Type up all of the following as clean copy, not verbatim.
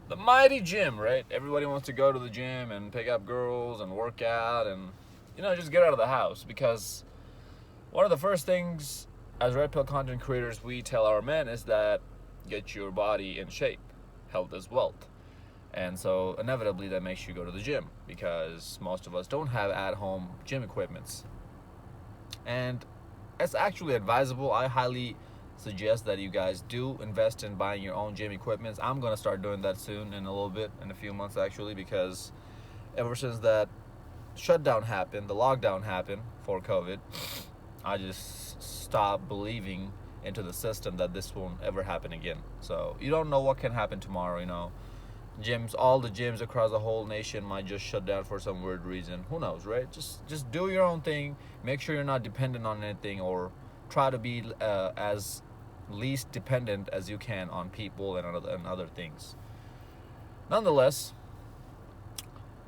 The mighty gym, right? Everybody wants to go to the gym and pick up girls and work out and, just get out of the house, because one of the first things as red pill content creators we tell our men is that get your body in shape. Health is wealth. And so inevitably that makes you go to the gym, because most of us don't have at-home gym equipments. And it's actually advisable. I highly suggest that you guys do invest in buying your own gym equipment. I'm going to start doing that soon, in a little bit, in a few months actually, because ever since that shutdown happened, the lockdown happened for COVID, I just stopped believing into the system that this won't ever happen again. So you don't know what can happen tomorrow. Gyms, all the gyms across the whole nation might just shut down for some weird reason. Who knows, right? Just do your own thing. Make sure you're not dependent on anything, or try to be as least dependent as you can on people and other things. Nonetheless,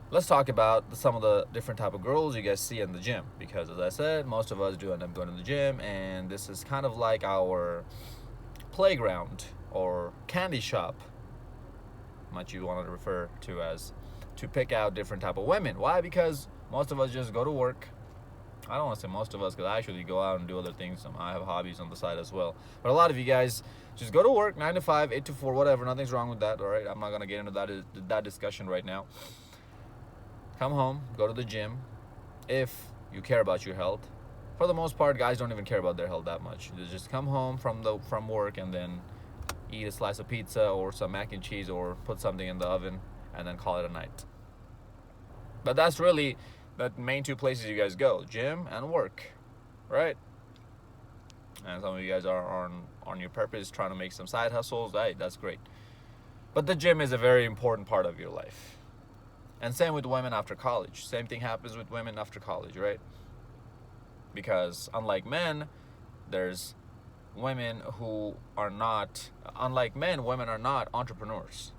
let's talk about some of the different type of girls you guys see in the gym, because as I said, most of us do end up going to the gym, and this is kind of like our playground or candy shop, much you want to refer to as, to pick out different type of women. Why? Because most of us just go to work. I don't want to say most of us, because I actually go out and do other things. I have hobbies on the side as well. But a lot of you guys just go to work, 9 to 5, 8 to 4, whatever. Nothing's wrong with that, all right? I'm not going to get into that discussion right now. Come home, go to the gym, if you care about your health. For the most part, guys don't even care about their health that much. They just come home from work and then eat a slice of pizza or some mac and cheese, or put something in the oven and then call it a night. But that's really the main two places you guys go, gym and work, right? And some of you guys are on your purpose, trying to make some side hustles. Hey, that's great. But the gym is a very important part of your life. And same with women after college. Same thing happens with women after college, right? Because unlike men, there's women who are not, unlike men, women are not entrepreneurs.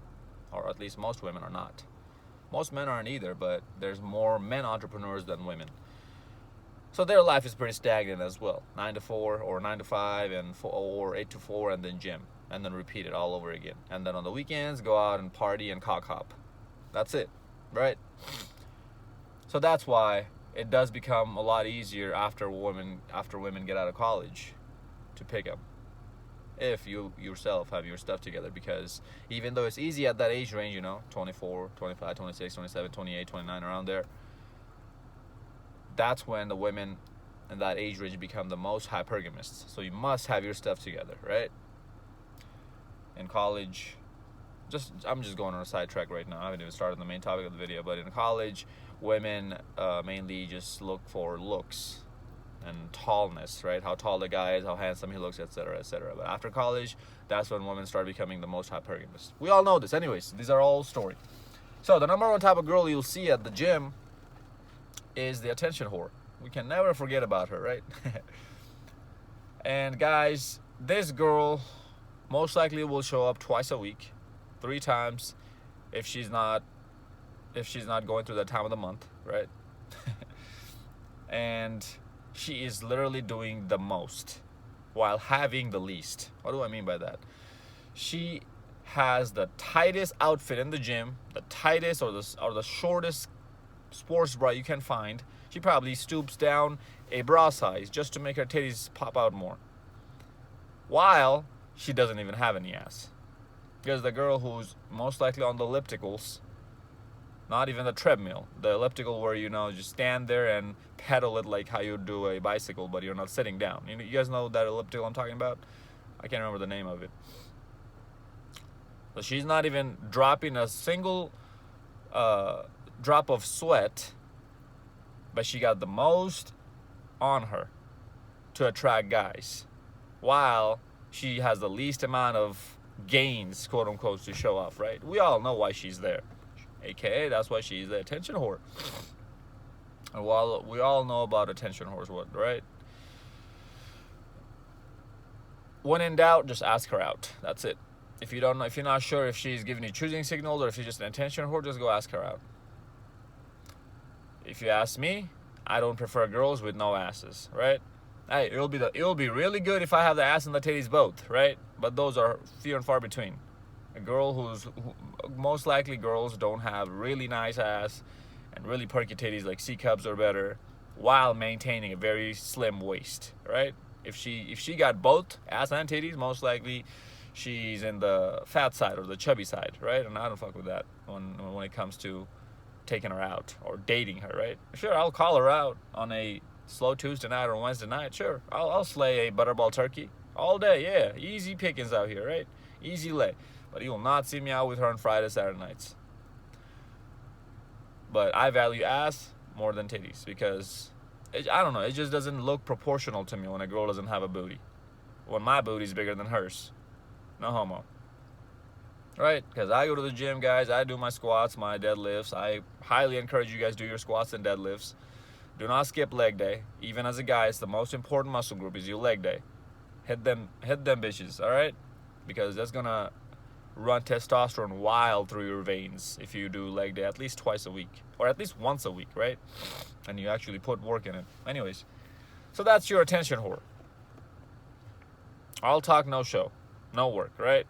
Or at least most women are not. Most men aren't either, but there's more men entrepreneurs than women. So their life is pretty stagnant as well. 9 to 4 or 9 to 5 or 8 to 4, and then gym. And then repeat it all over again. And then on the weekends, go out and party and cock hop. That's it, right? So that's why it does become a lot easier after women get out of college to pick up, if you yourself have your stuff together. Because even though it's easy at that age range, 24, 25, 26, 27, 28, 29, around there, that's when the women in that age range become the most hypergamous. So you must have your stuff together, right? In college, I'm just going on a sidetrack right now. I haven't even started the main topic of the video, but in college, women mainly just look for looks and tallness, right? How tall the guy is, how handsome he looks, etc., etc. But after college, that's when women start becoming the most hypergamous. We all know this. Anyways, these are all story. So the number one type of girl you'll see at the gym is the attention whore. We can never forget about her, right? And guys, this girl most likely will show up twice a week, 3 times if she's not going through that time of the month, right? And she is literally doing the most while having the least. What do I mean by that? She has the tightest outfit in the gym, the tightest or the shortest sports bra you can find. She probably stoops down a bra size just to make her titties pop out more, while she doesn't even have any ass. Because the girl who's most likely on the ellipticals, not even the treadmill, the elliptical where just stand there and pedal it like how you do a bicycle, but you're not sitting down. You guys know that elliptical I'm talking about? I can't remember the name of it. So she's not even dropping a single drop of sweat, but she got the most on her to attract guys, while she has the least amount of gains, quote unquote, to show off, right? We all know why she's there. AKA, that's why she's the attention whore. And while we all know about attention whores, right? When in doubt, just ask her out. That's it. If you're not sure if she's giving you choosing signals or if she's just an attention whore, just go ask her out. If you ask me, I don't prefer girls with no asses, right? Hey, it'll be really good if I have the ass and the titties both, right? But those are few and far between. A girl most likely girls don't have really nice ass and really perky titties like C cups or better, while maintaining a very slim waist, right? If she got both ass and titties, most likely she's in the fat side or the chubby side, right? And I don't fuck with that when it comes to taking her out or dating her, right? Sure, I'll call her out on a slow Tuesday night or Wednesday night. Sure, I'll slay a butterball turkey all day. Yeah, easy pickings out here, right? Easy lay. But you will not see me out with her on Friday, Saturday nights. But I value ass more than titties because I don't know. It just doesn't look proportional to me when a girl doesn't have a booty. When my booty's bigger than hers. No homo. Right? Because I go to the gym, guys. I do my squats, my deadlifts. I highly encourage you guys to do your squats and deadlifts. Do not skip leg day. Even as a guy, it's the most important muscle group is your leg day. Hit them bitches, all right? Because that's going to run testosterone wild through your veins if you do leg day at least twice a week. Or at least once a week, right? And you actually put work in it. Anyways, so that's your attention whore. All talk, no show. No work, right?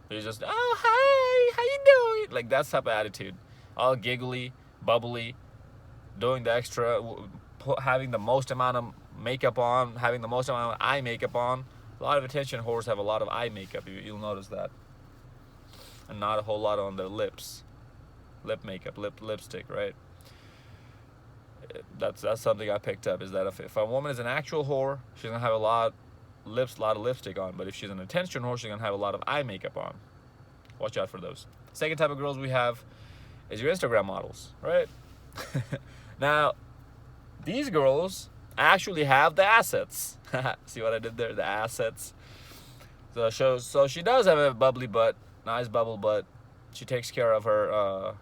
You just, oh, hi, how you doing? Like, that's type of attitude. All giggly, bubbly, doing the extra, having the most amount of makeup on, having the most amount of eye makeup on. A lot of attention whores have a lot of eye makeup. You'll notice that. And not a whole lot on their lips. Lip makeup, lipstick, right? That's something I picked up, is that if a woman is an actual whore, she's going to have a lot of lipstick on. But if she's an attention whore, she's going to have a lot of eye makeup on. Watch out for those. Second type of girls we have is your Instagram models, right? Now, these girls actually have the assets. See what I did there? The assets. So she does have a bubbly butt, nice bubble butt. She takes care of her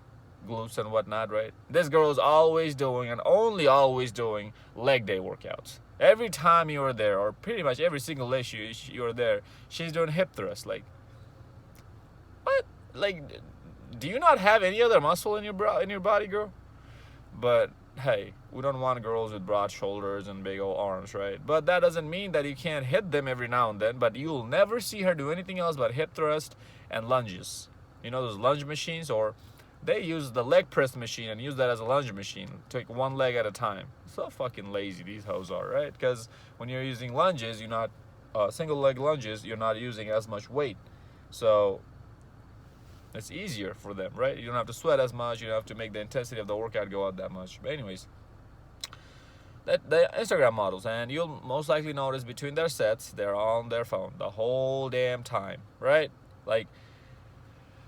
glutes and whatnot, right? This girl is always doing and only always doing leg day workouts. Every time you are there, or pretty much every single day you're there, she's doing hip thrusts. Like, what? Like, do you not have any other muscle in your body, girl? But hey, we don't want girls with broad shoulders and big old arms, right? But that doesn't mean that you can't hit them every now and then. But you'll never see her do anything else but hip thrust and lunges. You know those lunge machines, or they use the leg press machine and use that as a lunge machine. Take one leg at a time. So fucking lazy these hoes are, right? Because when you're using lunges, you're not single leg lunges. You're not using as much weight, so it's easier for them, right? You don't have to sweat as much. You don't have to make the intensity of the workout go out that much. But anyways, the Instagram models, and you'll most likely notice between their sets, they're on their phone the whole damn time, right? Like,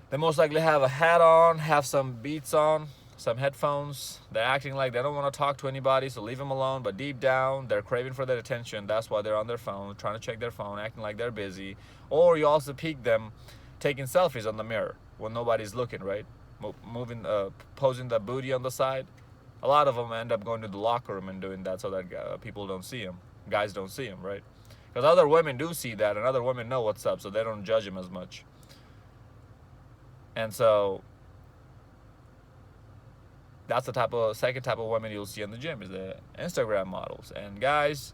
they most likely have a hat on, have some beats on, some headphones. They're acting like they don't want to talk to anybody, so leave them alone. But deep down, they're craving for that attention. That's why they're on their phone, trying to check their phone, acting like they're busy. Or you also peek them taking selfies on the mirror when nobody's looking, right? Posing the booty on the side. A lot of them end up going to the locker room and doing that so that people don't see them. Guys don't see them, right? Because other women do see that, and other women know what's up, so they don't judge them as much. And so that's the second type of women you'll see in the gym, is the Instagram models. And guys,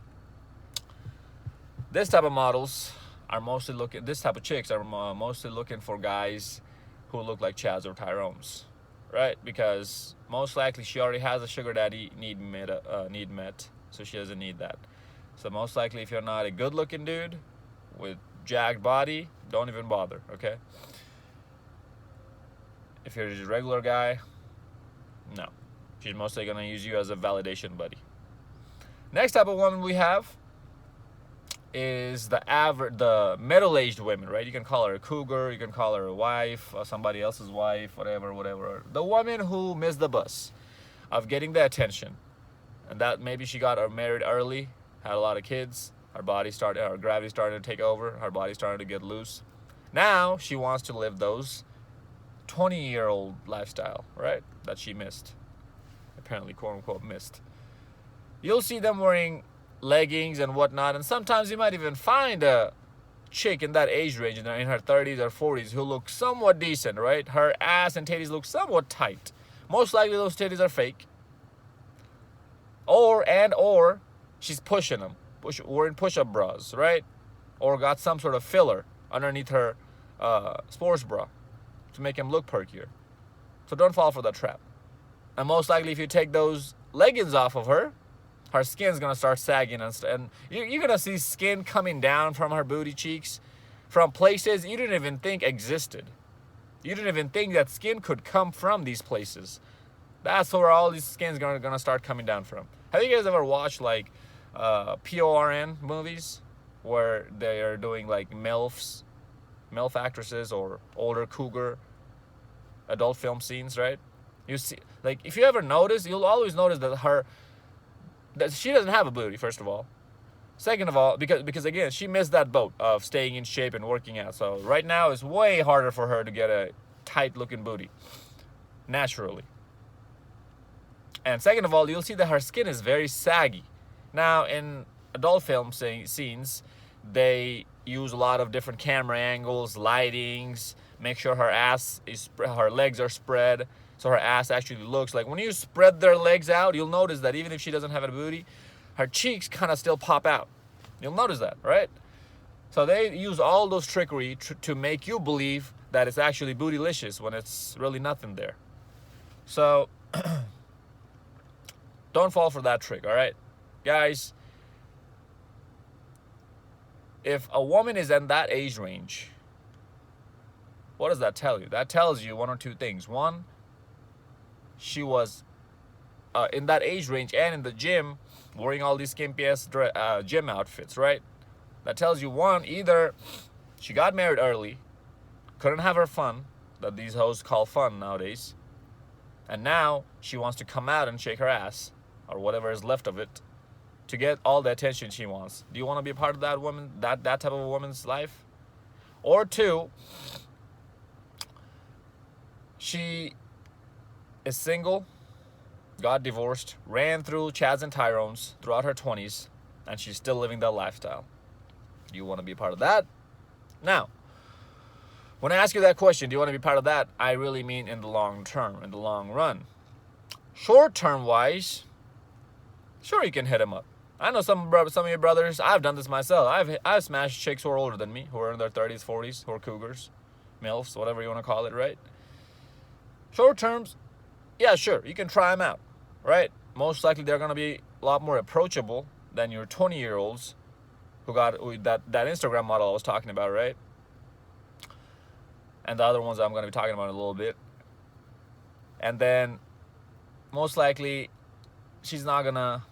this type of models are mostly this type of chicks are mostly looking for guys who look like Chaz or Tyrone's, right? Because most likely she already has a sugar daddy need met, so she doesn't need that. So most likely, if you're not a good-looking dude with jacked body, don't even bother, okay? If you're just a regular guy, no. She's mostly going to use you as a validation buddy. Next type of woman we have is the middle-aged women, right? You can call her a cougar, you can call her a wife, or somebody else's wife, whatever. The woman who missed the bus of getting the attention. And that maybe she got married early, had a lot of kids, her gravity started to take over, her body started to get loose. Now she wants to live those 20-year-old lifestyle, right? That she missed. Apparently, quote-unquote, missed. You'll see them wearing leggings and whatnot, and sometimes you might even find a chick in that age range, in her 30s or 40s, who looks somewhat decent, right? Her ass and titties look somewhat tight. Most likely those titties are fake. Or she's pushing them, wearing push-up bras, right? Or got some sort of filler underneath her sports bra to make him look perkier. So don't fall for that trap. And most likely, if you take those leggings off of her, her skin's gonna start sagging, and you're gonna see skin coming down from her booty cheeks from places you didn't even think existed. You didn't even think that skin could come from these places. That's where all these skin's gonna start coming down from. Have you guys ever watched like PORN movies where they are doing like MILF actresses or older cougar adult film scenes, right? You see, like, if you ever notice, you'll always notice that she doesn't have a booty, first of all. Second of all, because again, she missed that boat of staying in shape and working out. So right now it's way harder for her to get a tight looking booty naturally. And second of all, you'll see that her skin is very saggy. Now, in adult film scenes, they use a lot of different camera angles, lightings, make sure her legs are spread, so her ass actually looks like, when you spread their legs out, you'll notice that even if she doesn't have a booty, her cheeks kind of still pop out. You'll notice that, right? So they use all those trickery to make you believe that it's actually bootylicious when it's really nothing there. So don't fall for that trick, all right? Guys, if a woman is in that age range, what does that tell you? That tells you one or two things. One, she was in that age range and in the gym wearing all these skimpy ass gym outfits, right? That tells you, one, either she got married early, couldn't have her fun, that these hoes call fun nowadays, and now she wants to come out and shake her ass, or whatever is left of it, to get all the attention she wants. Do you want to be a part of that woman, that type of a woman's life? Or two, she is single, got divorced, ran through Chads and Tyrones throughout her 20s, and she's still living that lifestyle. Do you want to be a part of that? Now, when I ask you that question, do you want to be part of that, I really mean in the long term, in the long run. Short term wise, sure, you can hit him up. I know some of your brothers, I've done this myself. I've smashed chicks who are older than me, who are in their 30s, 40s, who are cougars, MILFs, whatever you want to call it, right? Short terms, yeah, sure, you can try them out, right? Most likely they're going to be a lot more approachable than your 20-year-olds who got that Instagram model I was talking about, right? And the other ones I'm going to be talking about in a little bit. And then most likely she's not going to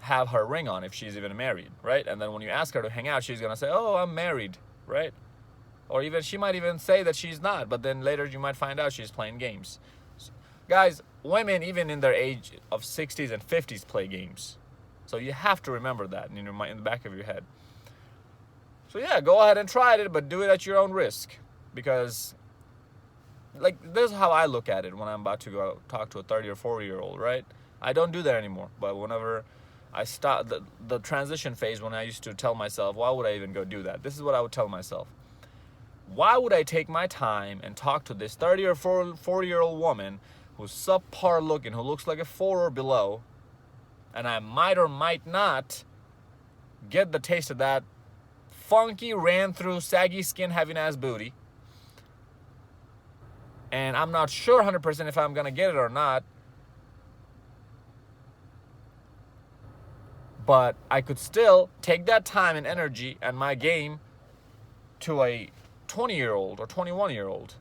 have her ring on if she's even married, right? And then when you ask her to hang out, she's going to say, oh, I'm married, right? Or even she might even say that she's not, but then later you might find out she's playing games. Guys, women even in their age of 60s and 50s play games. So you have to remember that in the back of your head. So yeah, go ahead and try it, but do it at your own risk. Because, like, this is how I look at it when I'm about to go talk to a 30 or 40-year-old, right? I don't do that anymore. But whenever I start the transition phase, when I used to tell myself, why would I even go do that? This is what I would tell myself. Why would I take my time and talk to this 30 or 40-year-old woman who's subpar looking, who looks like a 4 or below, and I might or might not get the taste of that funky, ran through, saggy skin having ass booty, and I'm not sure 100% if I'm gonna get it or not, but I could still take that time and energy and my game to a 20-year-old or 21-year-old.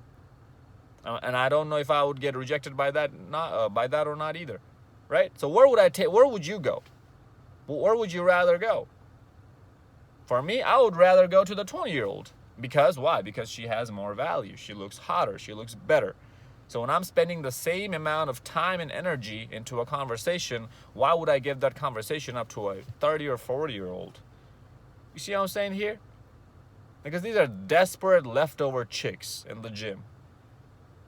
And I don't know if I would get rejected by that, or not either, right? So where would you go? Where would you rather go? For me, I would rather go to the 20-year-old. Because why? Because she has more value. She looks hotter. She looks better. So when I'm spending the same amount of time and energy into a conversation, why would I give that conversation up to a 30 or 40-year-old? You see what I'm saying here? Because these are desperate leftover chicks in the gym.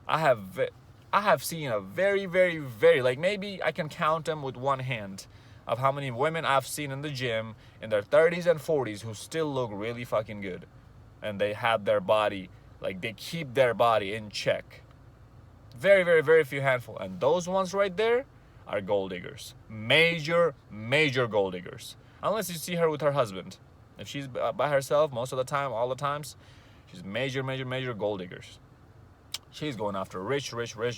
I have seen a very, very, very, like, maybe I can count them with one hand of how many women I've seen in the gym in their 30s and 40s who still look really fucking good. And they have their body, like, they keep their body in check. Very, very, very few handful. And those ones right there are gold diggers. Major, major gold diggers. Unless you see her with her husband. If she's by herself most of the time, all the times, She's major gold diggers. She's going after rich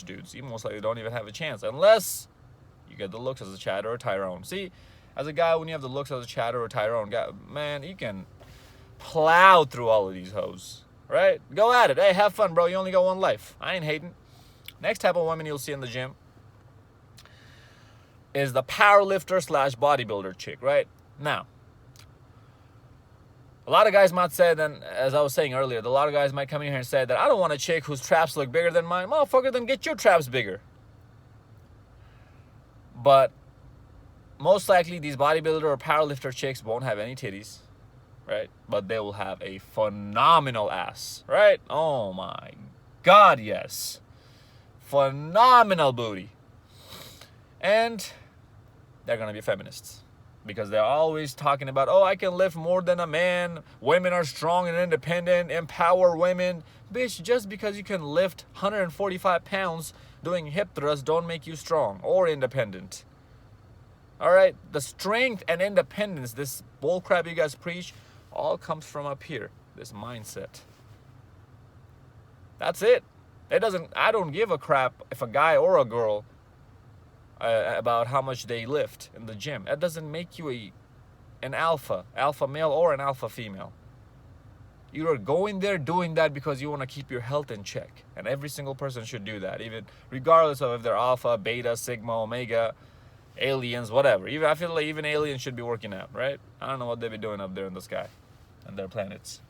dudes. You most likely don't even have a chance unless you get the looks as a Chad or a Tyrone. See, as a guy, when you have the looks as a Chad or a Tyrone, man, you can plow through all of these hoes, right? Go at it. Hey, have fun, bro. You only got one life. I ain't hating. Next type of woman you'll see in the gym is the powerlifter / bodybuilder chick, right? Now, a lot of guys might say, then, as I was saying earlier, a lot of guys might come in here and say that I don't want a chick whose traps look bigger than mine. Motherfucker, then get your traps bigger. But most likely these bodybuilder or powerlifter chicks won't have any titties, right? But they will have a phenomenal ass, right? Oh my God, yes. Phenomenal booty. And they're going to be feminists. Because they're always talking about, oh, I can lift more than a man. Women are strong and independent. Empower women. Bitch, just because you can lift 145 pounds doing hip thrusts don't make you strong or independent. All right? The strength and independence, this bullcrap you guys preach, all comes from up here. This mindset. That's it. I don't give a crap if a guy or a girl about how much they lift in the gym. That doesn't make you an alpha male or an alpha female. You are going there doing that because you want to keep your health in check. And every single person should do that, even regardless of if they're alpha, beta, sigma, omega, aliens, whatever. I feel like even aliens should be working out, right? I don't know what they be doing up there in the sky and their planets.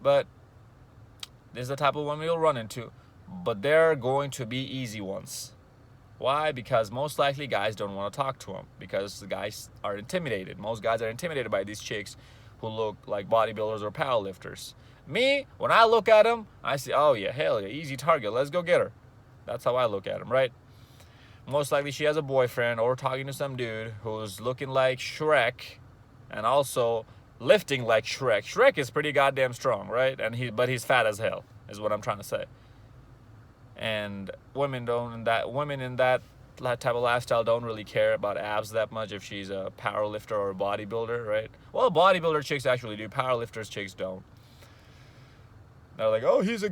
But this is the type of one we'll run into. But they're going to be easy ones. Why? Because most likely guys don't want to talk to them because the guys are intimidated. Most guys are intimidated by these chicks who look like bodybuilders or powerlifters. Me, when I look at them, I say, oh yeah, hell yeah, easy target. Let's go get her. That's how I look at them, right? Most likely she has a boyfriend or talking to some dude who's looking like Shrek and also lifting like Shrek. Shrek is pretty goddamn strong, right? But he's fat as hell, is what I'm trying to say. And women in that type of lifestyle don't really care about abs that much if she's a power lifter or a bodybuilder, right? Well, bodybuilder chicks actually do. Powerlifters chicks don't. They're like, oh, he has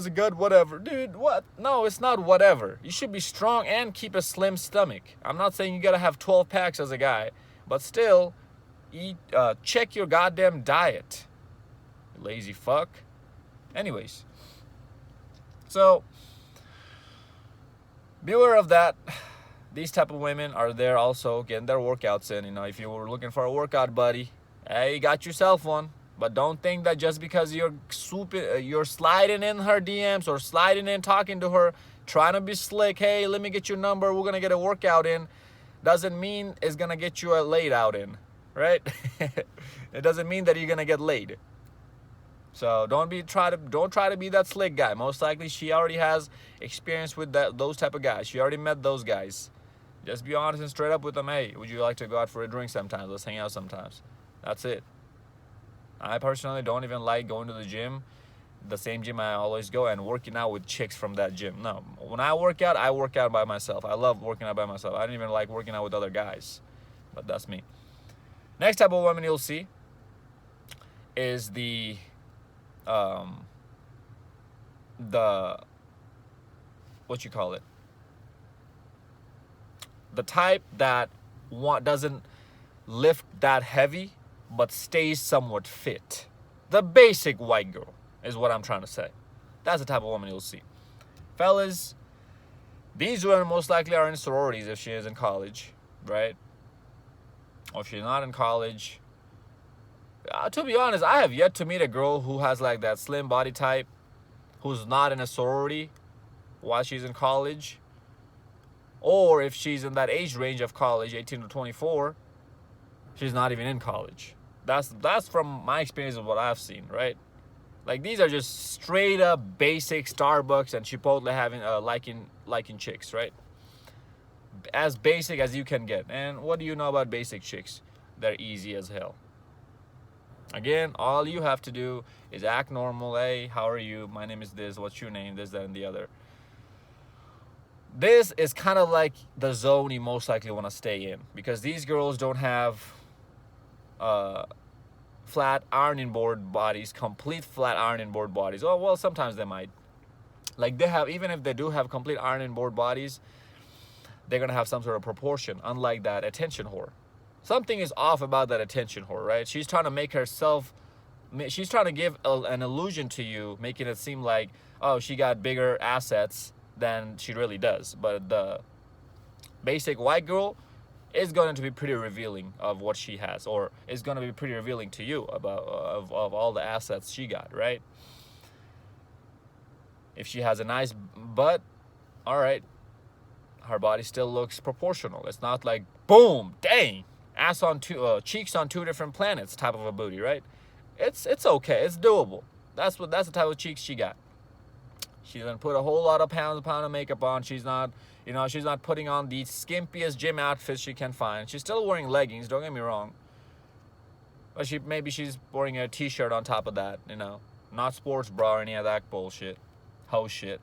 a gut, whatever. Dude, what? No, it's not whatever. You should be strong and keep a slim stomach. I'm not saying you gotta have 12 packs as a guy, but still, check your goddamn diet. You lazy fuck. Anyways. So, beware of that. These type of women are there also getting their workouts in. You know, if you were looking for a workout buddy, hey, you got yourself one. But don't think that just because you're sliding in her DMs or sliding in talking to her, trying to be slick, hey, let me get your number, we're gonna get a workout in, doesn't mean it's gonna get you a laid out in, right? It doesn't mean that you're gonna get laid. So don't try to be that slick guy. Most likely she already has experience with those type of guys. She already met those guys. Just be honest and straight up with them. Hey, would you like to go out for a drink sometimes? Let's hang out sometimes. That's it. I personally don't even like going to the gym, the same gym I always go, and working out with chicks from that gym. No, when I work out by myself. I love working out by myself. I don't even like working out with other guys, but that's me. Next type of woman you'll see is the what you call it? The type that doesn't lift that heavy, but stays somewhat fit. The basic white girl is what I'm trying to say. That's the type of woman you'll see. Fellas, these women most likely are in sororities if she is in college, right? Or if she's not in college. To be honest, I have yet to meet a girl who has like that slim body type, who's not in a sorority while she's in college. Or if she's in that age range of college, 18 to 24, she's not even in college. That's from my experience of what I've seen, right? Like these are just straight up basic Starbucks and Chipotle having liking chicks, right? As basic as you can get. And what do you know about basic chicks? They're easy as hell. Again, all you have to do is act normal. Hey, how are you? My name is this. What's your name? This, that, and the other. This is kind of like the zone you most likely want to stay in, because these girls don't have flat ironing board bodies, complete flat ironing board bodies. Oh, well, sometimes they might. Like they have, even if they do have complete ironing board bodies, they're gonna have some sort of proportion, unlike that attention whore. Something is off about that attention whore, right? She's trying to make herself, she's trying to give an illusion to you, making it seem like, oh, she got bigger assets than she really does. But the basic white girl is going to be pretty revealing of what she has, or is going to be pretty revealing to you about of all the assets she got, right? If she has a nice butt, all right, her body still looks proportional. It's not like boom, dang, ass on two, cheeks on two different planets type of a booty, right? It's okay, it's doable. That's the type of cheeks she got. She doesn't put a whole lot of pound of makeup on. She's not, she's not putting on the skimpiest gym outfits she can find. She's still wearing leggings, don't get me wrong. But maybe she's wearing a t-shirt on top of that, not sports bra or any of that bullshit, hoe shit.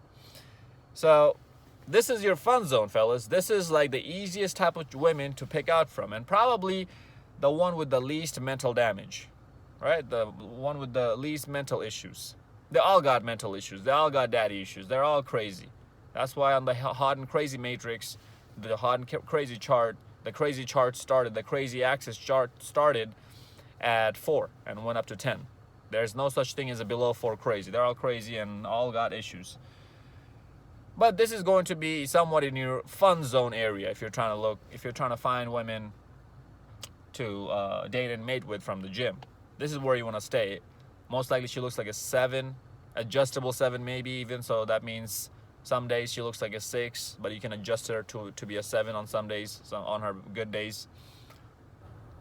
So this is your fun zone, fellas. This is like the easiest type of women to pick out from, and probably the one with the least mental damage, right? The one with the least mental issues. They all got mental issues. They all got daddy issues. They're all crazy. That's why on the hot and crazy matrix, the hot and crazy chart, the crazy chart started, the crazy axis chart started at 4 and went up to 10. There's no such thing as a below 4 crazy. They're all crazy and all got issues. But this is going to be somewhat in your fun zone area if you're trying to find women to date and mate with from the gym. This is where you want to stay. Most likely she looks like a 7, adjustable 7 maybe even, so that means some days she looks like a 6, but you can adjust her to be a 7 on some days, on her good days.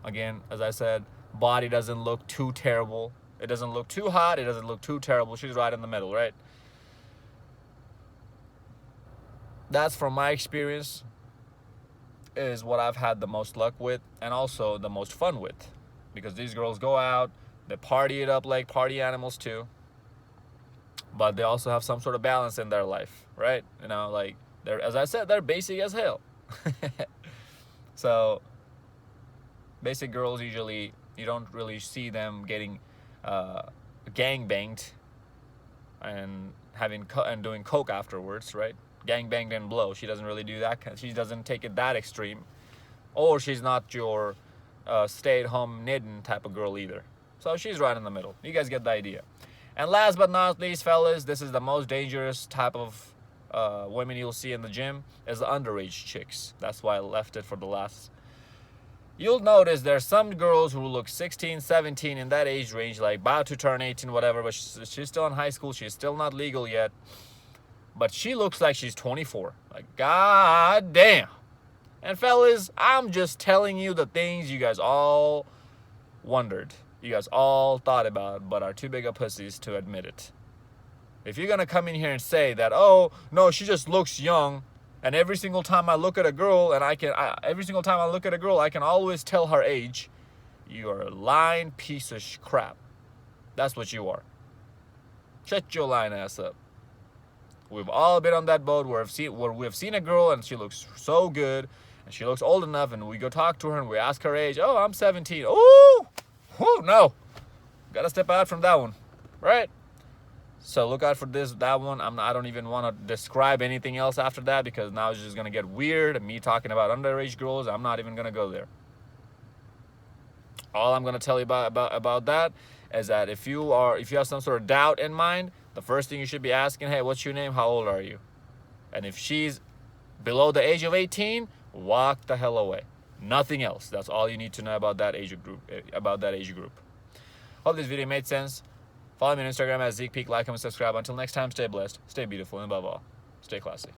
Again, as I said, body doesn't look too terrible. It doesn't look too hot, it doesn't look too terrible. She's right in the middle, right? That's from my experience is what I've had the most luck with and also the most fun with, because these girls go out, they party it up like party animals too, but they also have some sort of balance in their life, right? Like they're, as I said, they're basic as hell. So basic girls, usually you don't really see them getting gang banged and doing coke afterwards, right? Gang banged and blow. She doesn't really do that. She doesn't take it that extreme, or she's not your stay-at-home knitting type of girl either. So she's right in the middle. You guys get the idea. And last but not least, fellas, this is the most dangerous type of women you'll see in the gym, is the underage chicks. That's why I left it for the last. You'll notice there's some girls who look 16, 17 in that age range, like about to turn 18, whatever, but she's still in high school. She's still not legal yet. But she looks like she's 24. Like, god damn. And fellas, I'm just telling you the things you guys all wondered. You guys all thought about, but are too big of pussies to admit it. If you're gonna come in here and say that, oh no, she just looks young, and every single time I look at a girl, I can always tell her age, you are a lying piece of crap. That's what you are. Shut your lying ass up. We've all been on that boat where we've seen a girl and she looks so good, and she looks old enough, and we go talk to her and we ask her age. Oh, I'm 17. Oh, no. Gotta step out from that one, right? So look out for that one. I don't even want to describe anything else after that, because now it's just gonna get weird. And me talking about underage girls, I'm not even gonna go there. All I'm gonna tell you about that is that if you have some sort of doubt in mind, the first thing you should be asking, hey, what's your name? How old are you? And if she's below the age of 18, walk the hell away. Nothing else. That's all you need to know about that age group. Hope this video made sense. Follow me on Instagram at Zeekpeak. Like, comment, subscribe. Until next time, stay blessed, stay beautiful, and above all, stay classy.